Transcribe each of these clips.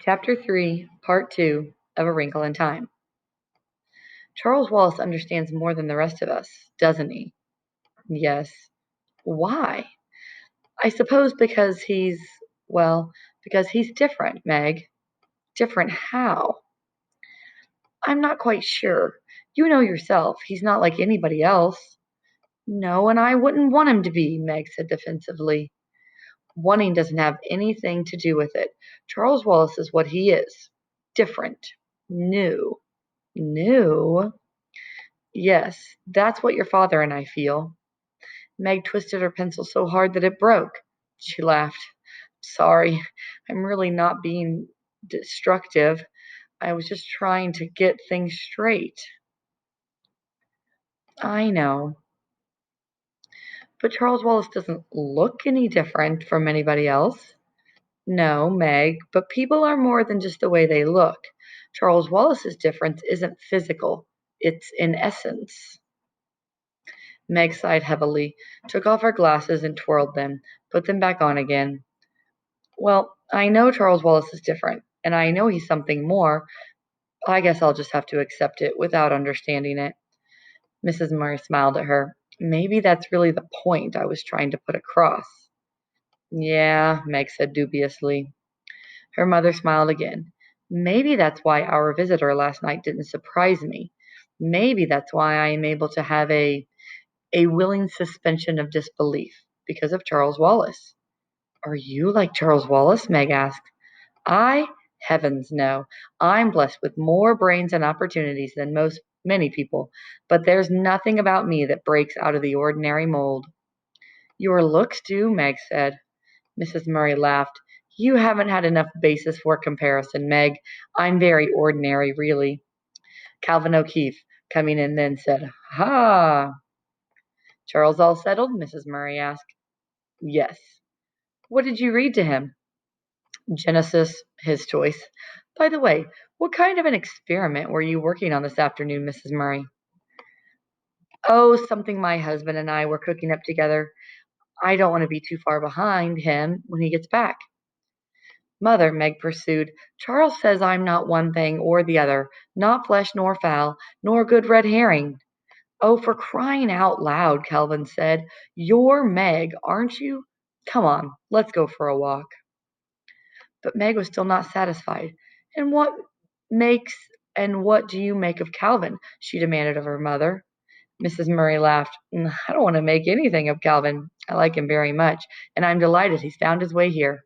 Chapter 3, Part 2 of A Wrinkle in Time. Charles Wallace understands more than the rest of us, doesn't he? Yes. Why? I suppose because he's different, Meg. Different how? I'm not quite sure. You know yourself, he's not like anybody else. No, and I wouldn't want him to be, Meg said defensively. Wanting doesn't have anything to do with it. Charles Wallace is what he is. Different. New. New? Yes, that's what your father and I feel. Meg twisted her pencil so hard that it broke. She laughed. Sorry, I'm really not being destructive. I was just trying to get things straight. I know. But Charles Wallace doesn't look any different from anybody else. No, Meg, but people are more than just the way they look. Charles Wallace's difference isn't physical, it's in essence. Meg sighed heavily, took off her glasses and twirled them, put them back on again. Well, I know Charles Wallace is different, and I know he's something more. I guess I'll just have to accept it without understanding it. Mrs. Murray smiled at her. Maybe that's really the point I was trying to put across. Yeah, Meg said dubiously. Her mother smiled again. Maybe that's why our visitor last night didn't surprise me. Maybe that's why I am able to have a willing suspension of disbelief because of Charles Wallace. Are you like Charles Wallace? Meg asked. I? Heavens, no. I'm blessed with more brains and opportunities than many people, but there's nothing about me that breaks out of the ordinary mold. Your looks do, Meg said. Mrs. Murray laughed. You haven't had enough basis for comparison, Meg. I'm very ordinary, really. Calvin O'Keefe, coming in then, said, Ha! Charles all settled? Mrs. Murray asked. Yes. What did you read to him? Genesis, his choice. By the way, what kind of an experiment were you working on this afternoon, Mrs. Murray? Oh, something my husband and I were cooking up together. I don't want to be too far behind him when he gets back. Mother, Meg pursued, Charles says I'm not one thing or the other, not flesh nor fowl, nor good red herring. Oh, for crying out loud, Calvin said. You're Meg, aren't you? Come on, let's go for a walk. But Meg was still not satisfied. And makes what do you make of Calvin? She demanded of her mother. Mrs. Murray laughed. I don't want to make anything of Calvin. I like him very much, and I'm delighted he's found his way here.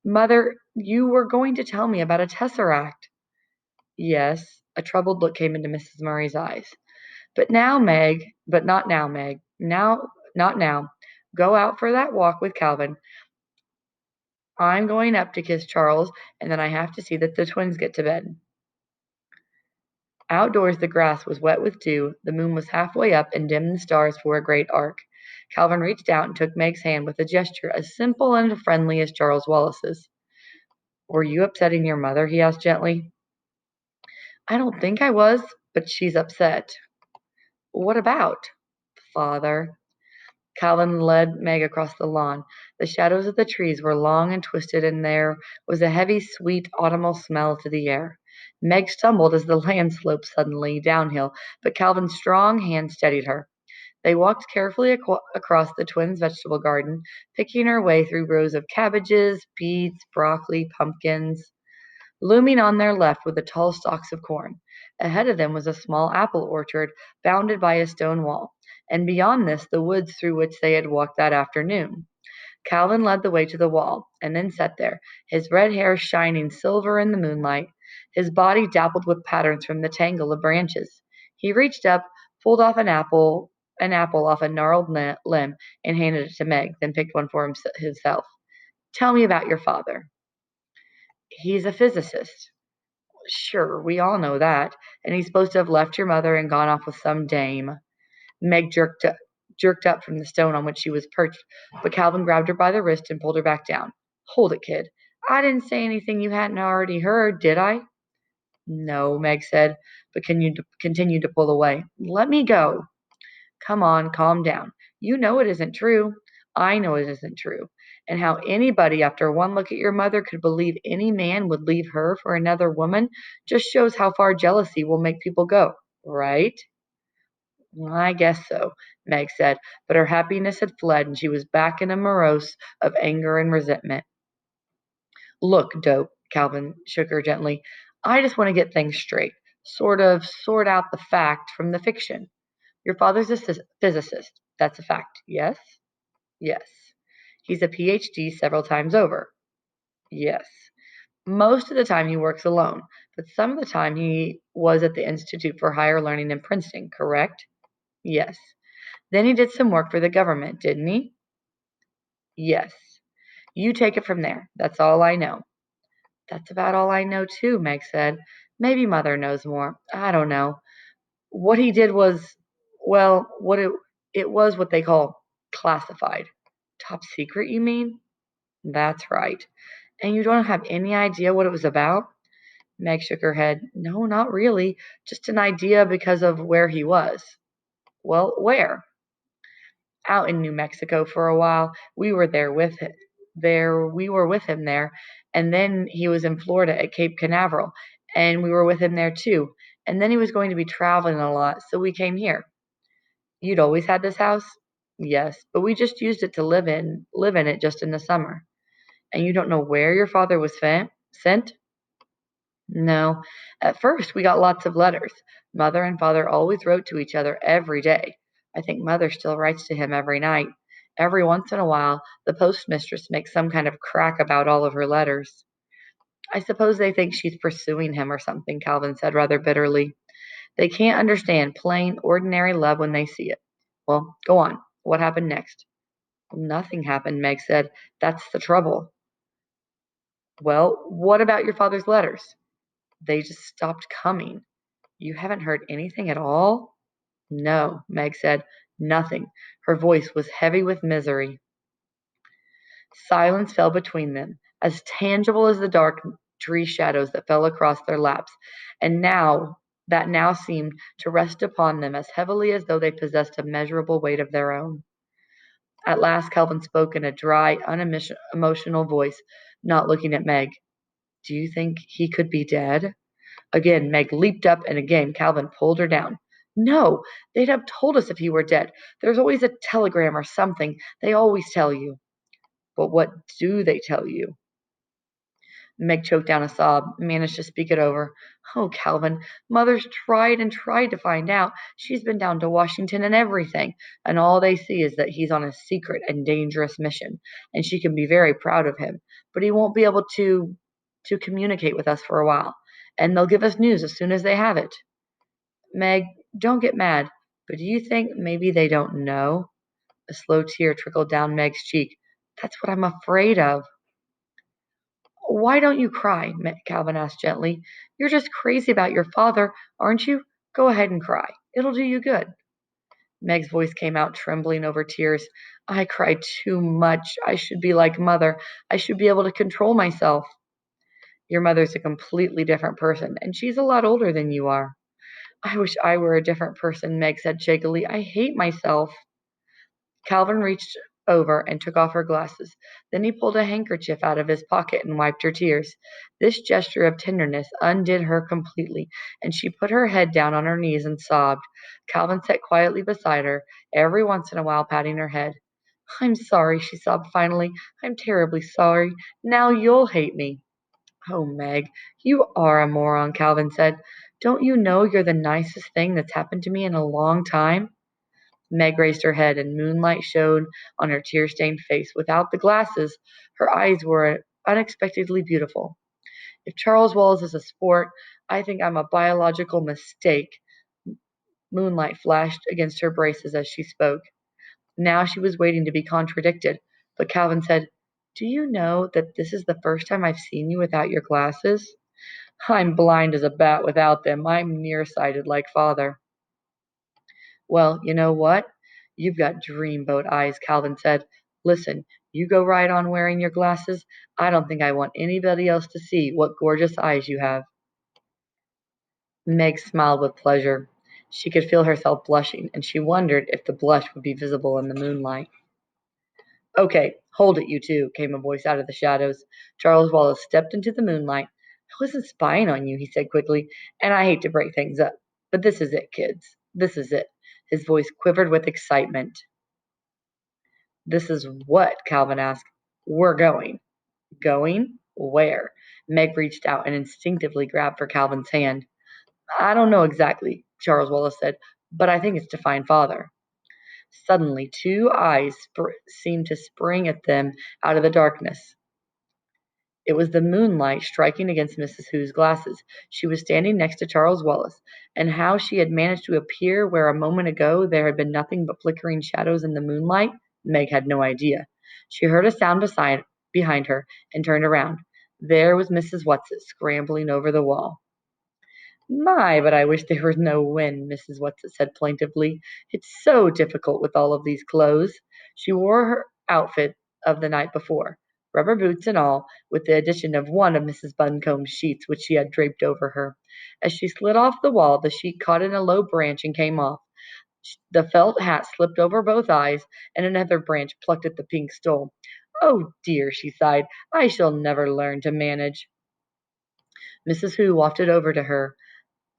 Mother, you were going to tell me about a tesseract. Yes, a troubled look came into Mrs. Murray's eyes. But not now, Meg. Not now. Go out for that walk with Calvin. I'm going up to kiss Charles, and then I have to see that the twins get to bed. Outdoors the grass was wet with dew, the moon was halfway up, and dimmed the stars for a great arc. Calvin reached out and took Meg's hand with a gesture as simple and friendly as Charles Wallace's. Were you upsetting your mother? He asked gently. I don't think I was, but she's upset. What about? Father. Calvin led Meg across the lawn. The shadows of the trees were long and twisted, and there was a heavy, sweet autumnal smell to the air. Meg stumbled as the land sloped suddenly downhill, but Calvin's strong hand steadied her. They walked carefully across the twins' vegetable garden, picking her way through rows of cabbages, beets, broccoli, pumpkins. Looming on their left were the tall stalks of corn. Ahead of them was a small apple orchard bounded by a stone wall, and beyond this the woods through which they had walked that afternoon. Calvin led the way to the wall, and then sat there, his red hair shining silver in the moonlight, his body dappled with patterns from the tangle of branches. He reached up, pulled off an apple off a gnarled limb, and handed it to Meg, then picked one for himself. Tell me about your father. He's a physicist. Sure, we all know that. And he's supposed to have left your mother and gone off with some dame. Meg jerked up from the stone on which she was perched, but Calvin grabbed her by the wrist and pulled her back down. Hold it, kid. I didn't say anything you hadn't already heard, did I? No, Meg said, but continued to pull away. Let me go. Come on, calm down. You know it isn't true. I know it isn't true. And how anybody, after one look at your mother, could believe any man would leave her for another woman just shows how far jealousy will make people go, right? "Well, I guess so," Meg said, but her happiness had fled and she was back in a morose of anger and resentment. "Look, Dope," Calvin shook her gently, "I just want to get things straight, sort of sort out the fact from the fiction. Your father's a physicist. That's a fact, yes?" "Yes." "He's a PhD several times over." "Yes." "Most of the time he works alone, but some of the time he was at the Institute for Higher Learning in Princeton, correct?" "Yes." "Then he did some work for the government, didn't he?" "Yes." "You take it from there. That's all I know." "That's about all I know too," Meg said. "Maybe Mother knows more. I don't know. What he did was, well, it was what they call classified." "Top secret, you mean?" "That's right." "And you don't have any idea what it was about?" Meg shook her head. "No, not really. Just an idea because of where he was." "Well, where?" "Out in New Mexico for a while. We were with him there, and then he was in Florida at Cape Canaveral, and we were with him there too. And then he was going to be traveling a lot, so we came here." "You'd always had this house?" "Yes, but we just used it to live in it just in the summer." "And you don't know where your father was sent?" "No. At first we got lots of letters. Mother and father always wrote to each other every day. I think mother still writes to him every night. Every once in a while the postmistress makes some kind of crack about all of her letters." "I suppose they think she's pursuing him or something," Calvin said rather bitterly. "They can't understand plain, ordinary love when they see it. Well, go on. What happened next?" "Nothing happened," Meg said. "That's the trouble." "Well, what about your father's letters?" "They just stopped coming." "You haven't heard anything at all?" "No," Meg said. "Nothing." Her voice was heavy with misery. Silence fell between them, as tangible as the dark tree shadows that fell across their laps, and now seemed to rest upon them as heavily as though they possessed a measurable weight of their own. At last Calvin spoke in a dry, unemotional voice, not looking at Meg. "Do you think he could be dead?" Again Meg leaped up, and again Calvin pulled her down. "No, they'd have told us if he were dead. There's always a telegram or something. They always tell you." "But what do they tell you?" Meg choked down a sob, managed to speak it over. "Oh, Calvin, Mother's tried and tried to find out. She's been down to Washington and everything, and all they see is that he's on a secret and dangerous mission, and she can be very proud of him, but he won't be able to communicate with us for a while, and they'll give us news as soon as they have it." "Meg, don't get mad, but do you think maybe they don't know?" A slow tear trickled down Meg's cheek. "That's what I'm afraid of." "Why don't you cry?" Calvin asked gently. "You're just crazy about your father, aren't you? Go ahead and cry. It'll do you good." Meg's voice came out trembling over tears. "I cry too much. I should be like Mother. I should be able to control myself." "Your mother's a completely different person, and she's a lot older than you are." "I wish I were a different person," Meg said shakily. "I hate myself." Calvin reached over and took off her glasses. Then he pulled a handkerchief out of his pocket and wiped her tears. This gesture of tenderness undid her completely, and she put her head down on her knees and sobbed. Calvin sat quietly beside her, every once in a while patting her head. "I'm sorry," she sobbed finally. "I'm terribly sorry. Now you'll hate me." "Oh, Meg, you are a moron," Calvin said. "Don't you know you're the nicest thing that's happened to me in a long time?" Meg raised her head, and moonlight shone on her tear-stained face. Without the glasses, her eyes were unexpectedly beautiful. "If Charles Wallace is a sport, I think I'm a biological mistake." Moonlight flashed against her braces as she spoke. Now she was waiting to be contradicted, but Calvin said, "Do you know that this is the first time I've seen you without your glasses?" "I'm blind as a bat without them. I'm nearsighted like father." "Well, you know what? You've got dreamboat eyes," Calvin said. "Listen, you go right on wearing your glasses. I don't think I want anybody else to see what gorgeous eyes you have." Meg smiled with pleasure. She could feel herself blushing, and she wondered if the blush would be visible in the moonlight. "Okay, hold it, you two," came a voice out of the shadows. Charles Wallace stepped into the moonlight. "I wasn't spying on you," he said quickly, "and I hate to break things up, but this is it, kids. This is it." His voice quivered with excitement. "This is what?" Calvin asked. "We're going." "Going? Where?" Meg reached out and instinctively grabbed for Calvin's hand. "I don't know exactly," Charles Wallace said, "but I think it's to find father." Suddenly, two eyes seemed to spring at them out of the darkness. It was the moonlight striking against Mrs. Hugh's glasses. She was standing next to Charles Wallace, and how she had managed to appear where a moment ago there had been nothing but flickering shadows in the moonlight, Meg had no idea. She heard a sound behind her and turned around. There was Mrs. Whatsit scrambling over the wall. "My, but I wish there was no wind," Mrs. Whatsit said plaintively. "It's so difficult with all of these clothes." She wore her outfit of the night before, rubber boots and all, with the addition of one of Mrs. Buncombe's sheets which she had draped over her. As she slid off the wall, the sheet caught in a low branch and came off. The felt hat slipped over both eyes, and another branch plucked at the pink stole. "Oh dear," she sighed, "I shall never learn to manage." Mrs. Who wafted over to her,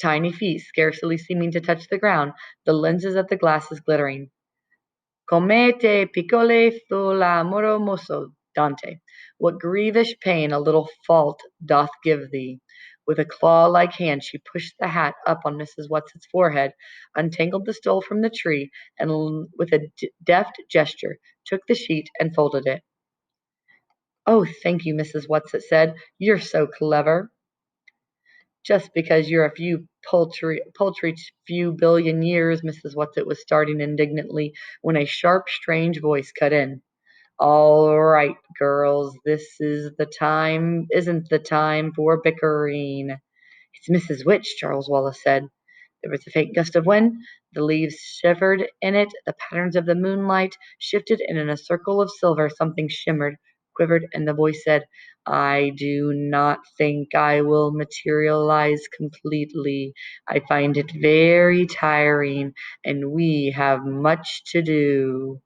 tiny feet scarcely seeming to touch the ground, the lenses of the glasses glittering. "Come te piccole fu l'amore mosso, Dante. What grievous pain a little fault doth give thee." With a claw-like hand she pushed the hat up on Mrs. Watsit's forehead, untangled the stole from the tree, and with a deft gesture took the sheet and folded it. "Oh, thank you," Mrs. Watsit said. "You're so clever." "Just because you're a paltry few billion years," Mrs. Whatsit was starting indignantly, when a sharp, strange voice cut in. "All right, girls, this isn't the time for bickering." "It's Mrs. Witch," Charles Wallace said. There was a faint gust of wind. The leaves shivered in it, the patterns of the moonlight shifted, and in a circle of silver something shimmered, quivered, and the voice said, "I do not think I will materialize completely. I find it very tiring, and we have much to do."